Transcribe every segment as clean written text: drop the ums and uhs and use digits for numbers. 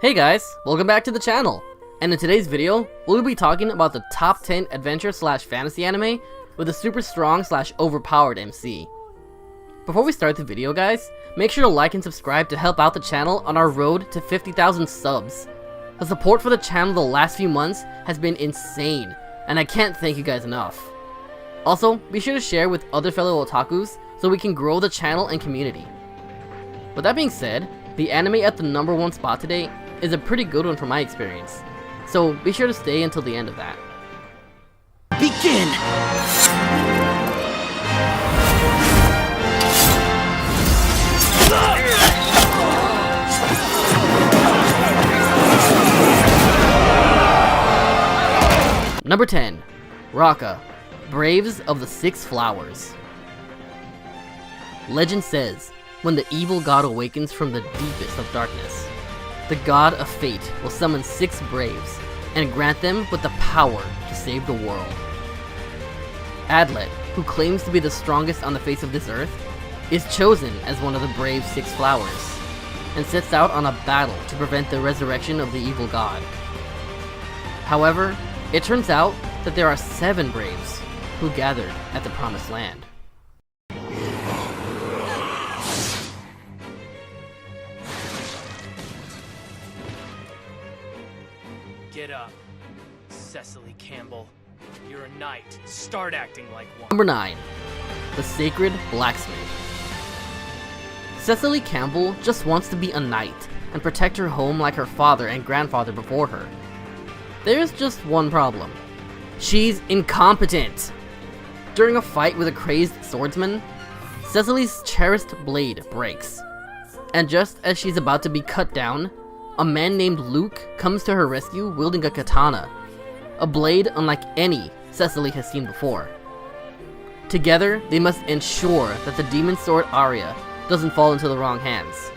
Hey guys, welcome back to the channel, and in today's video, we'll be talking about the top 10 adventure slash fantasy anime with a super strong slash overpowered MC. Before we start the video guys, make sure to like and subscribe to help out the channel on our road to 50,000 subs. The support for the channel the last few months has been insane, and I can't thank you guys enough. Also, be sure to share with other fellow otakus so we can grow the channel and community. With that being said, the anime at the number 1 spot today is a pretty good one from my experience, so be sure to stay until the end of that. Begin! Number 10. Raka, Braves of the Six Flowers. Legend says, when the evil god awakens from the deepest of darkness, the god of fate will summon 6 braves and grant them with the power to save the world. Adlet, who claims to be the strongest on the face of this earth, is chosen as one of the brave 6 flowers and sets out on a battle to prevent the resurrection of the evil god. However, it turns out that there are 7 braves who gathered at the Promised Land. Get up, Cecily Campbell. You're a knight. Start acting like one. Number 9. The Sacred Blacksmith. Cecily Campbell just wants to be a knight and protect her home like her father and grandfather before her. There's just one problem. She's incompetent. During a fight with a crazed swordsman, Cecily's cherished blade breaks, and just as she's about to be cut down, a man named Luke comes to her rescue wielding a katana, a blade unlike any Cecily has seen before. Together, they must ensure that the demon sword Arya doesn't fall into the wrong hands,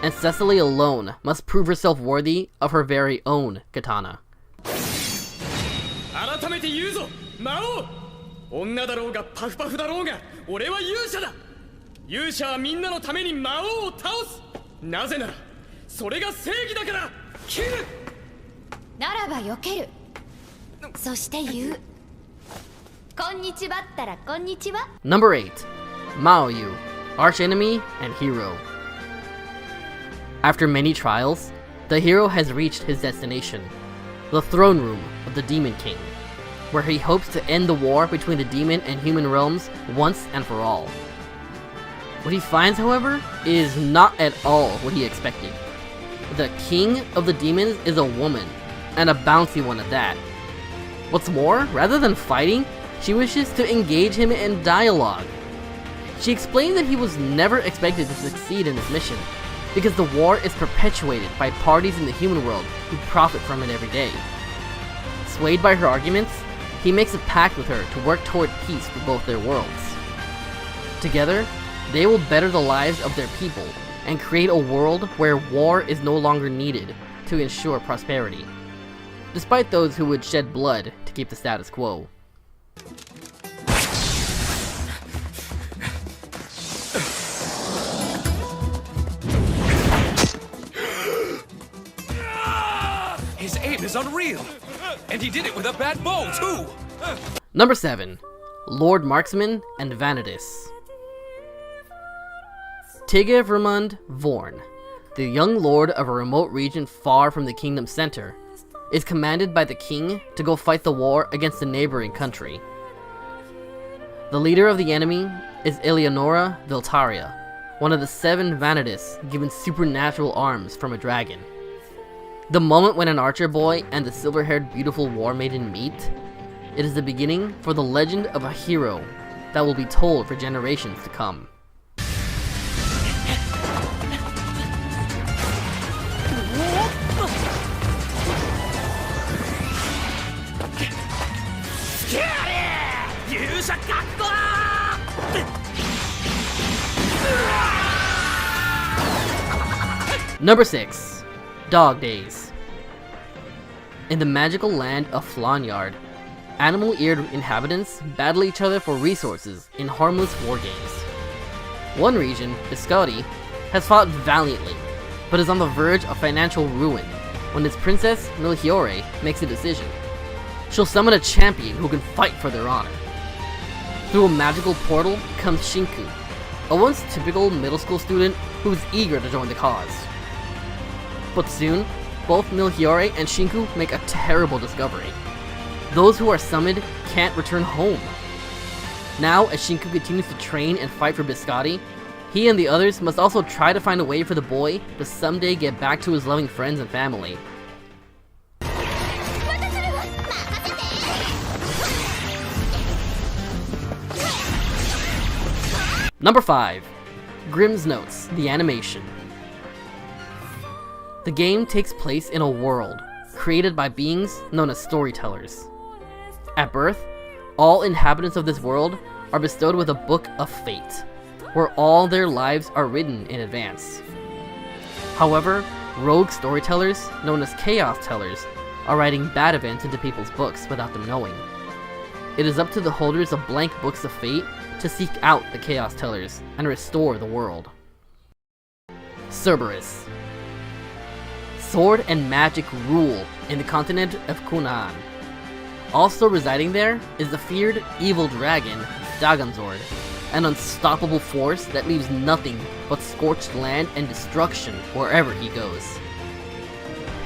and Cecily alone must prove herself worthy of her very own katana. 改めて言うぞ、魔王。女だろうがパフパフだろうが、俺は勇者だ。勇者はみんなのために魔王を倒す。なぜなら、それが正義だから。切る。ならば避ける。そして言う。こんにちはったらこんにちは。Number 8. Maoyu, Archenemy and Hero. After many trials, the hero has reached his destination, the throne room of the Demon King, where he hopes to end the war between the demon and human realms once and for all. What he finds, however, is not at all what he expected. The king of the demons is a woman, and a bouncy one at that. What's more, rather than fighting, she wishes to engage him in dialogue. She explains that he was never expected to succeed in this mission, because the war is perpetuated by parties in the human world who profit from it every day. Swayed by her arguments, he makes a pact with her to work toward peace for both their worlds. Together, they will better the lives of their people and create a world where war is no longer needed to ensure prosperity, despite those who would shed blood to keep the status quo. His aim is unreal! And he did it with a bad bow, too! Number 7. Lord Marksman and Vanitas. Vermund Vorn, the young lord of a remote region far from the kingdom's center, is commanded by the king to go fight the war against the neighboring country. The leader of the enemy is Eleonora Viltaria, one of the 7 Vanitas given supernatural arms from a dragon. The moment when an archer boy and the silver-haired beautiful war maiden meet, it is the beginning for the legend of a hero that will be told for generations to come. Number 6. Dog Days. In the magical land of Flonyard, animal-eared inhabitants battle each other for resources in harmless war games. One region, Biscotti, has fought valiantly, but is on the verge of financial ruin when its princess, Melchiorre, makes a decision. She'll summon a champion who can fight for their honor. Through a magical portal comes Shinku, a once typical middle school student who is eager to join the cause. But soon, both Melchiorre and Shinku make a terrible discovery. Those who are summoned can't return home. Now, as Shinku continues to train and fight for Biscotti, he and the others must also try to find a way for the boy to someday get back to his loving friends and family. Number 5. Grimm's Notes, the animation. The game takes place in a world created by beings known as storytellers. At birth, all inhabitants of this world are bestowed with a book of fate, where all their lives are written in advance. However, rogue storytellers, known as chaos tellers, are writing bad events into people's books without them knowing. It is up to the holders of blank books of fate to seek out the chaos tellers and restore the world. Cerberus. Sword and magic rule in the continent of Kunaan. Also residing there is the feared evil dragon, Dagonzord, an unstoppable force that leaves nothing but scorched land and destruction wherever he goes.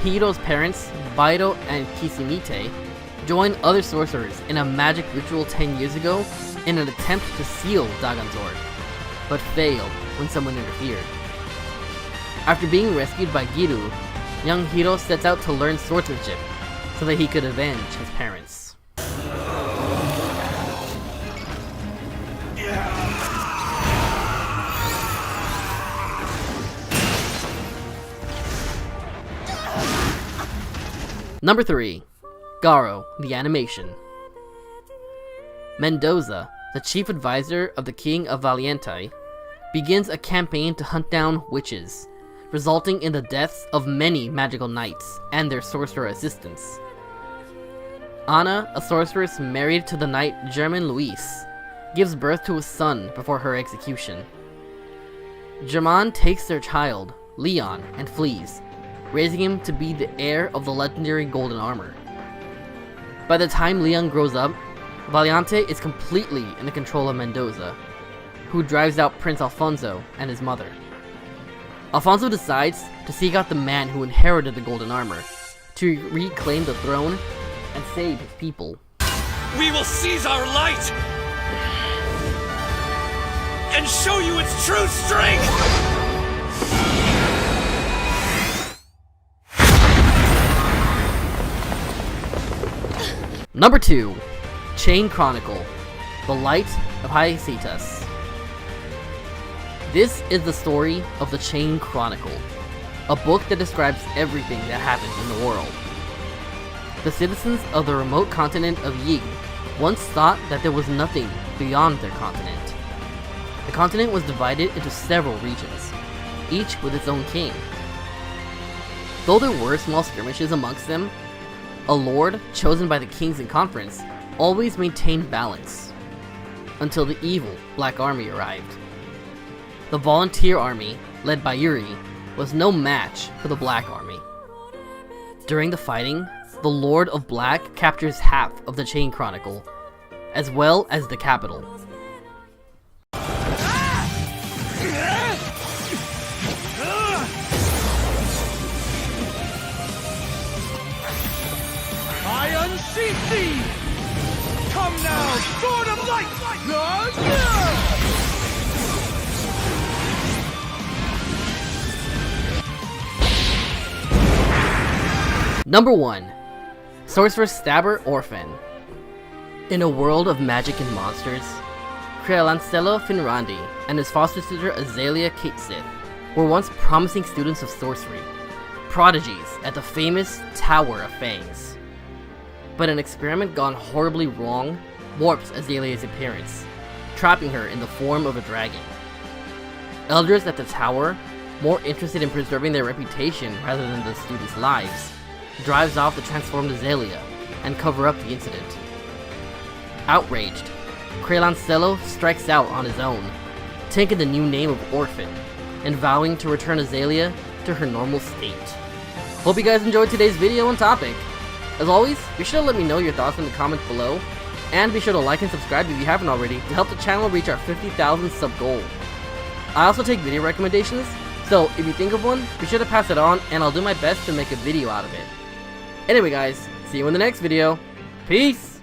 Hiro's parents, Baito and Kisimite, joined other sorcerers in a magic ritual 10 years ago in an attempt to seal Dagonzord, but failed when someone interfered. After being rescued by Giru, young Hiro sets out to learn swordsmanship so that he could avenge his parents. Number 3. Garo, the animation. Mendoza, the chief advisor of the king of Valiente, begins a campaign to hunt down witches, resulting in the deaths of many magical knights and their sorcerer assistants. Anna, a sorceress married to the knight German Luis, gives birth to a son before her execution. German takes their child, Leon, and flees, raising him to be the heir of the legendary golden armor. By the time Leon grows up, Valiente is completely in the control of Mendoza, who drives out Prince Alfonso and his mother. Alfonso decides to seek out the man who inherited the golden armor, to reclaim the throne and save his people. We will seize our light and show you its true strength! Number 2. Chain Chronicle, The Light of Hyacinthus. This is the story of the Chain Chronicle, a book that describes everything that happened in the world. The citizens of the remote continent of Yig once thought that there was nothing beyond their continent. The continent was divided into several regions, each with its own king. Though there were small skirmishes amongst them, a lord chosen by the kings in conference always maintained balance, until the evil Black Army arrived. The volunteer army, led by Yuri, was no match for the Black Army. During the fighting, the Lord of Black captures half of the Chain Chronicle, as well as the capital. I unseat thee! Come now, Sword of Light! Number 1. Sorcerer's Stabber Orphan. In a world of magic and monsters, Creolancello Finrandi and his foster sister Azalea Katesith were once promising students of sorcery, prodigies at the famous Tower of Fangs. But an experiment gone horribly wrong warps Azalea's appearance, trapping her in the form of a dragon. Elders at the tower, more interested in preserving their reputation rather than the students' lives, drives off the transformed Azalea and cover up the incident. Outraged, Creolancello strikes out on his own, taking the new name of Orphan, and vowing to return Azalea to her normal state. Hope you guys enjoyed today's video and topic. As always, be sure to let me know your thoughts in the comments below, and be sure to like and subscribe if you haven't already to help the channel reach our 50,000 sub goal. I also take video recommendations, so if you think of one, be sure to pass it on and I'll do my best to make a video out of it. Anyway guys, see you in the next video. Peace!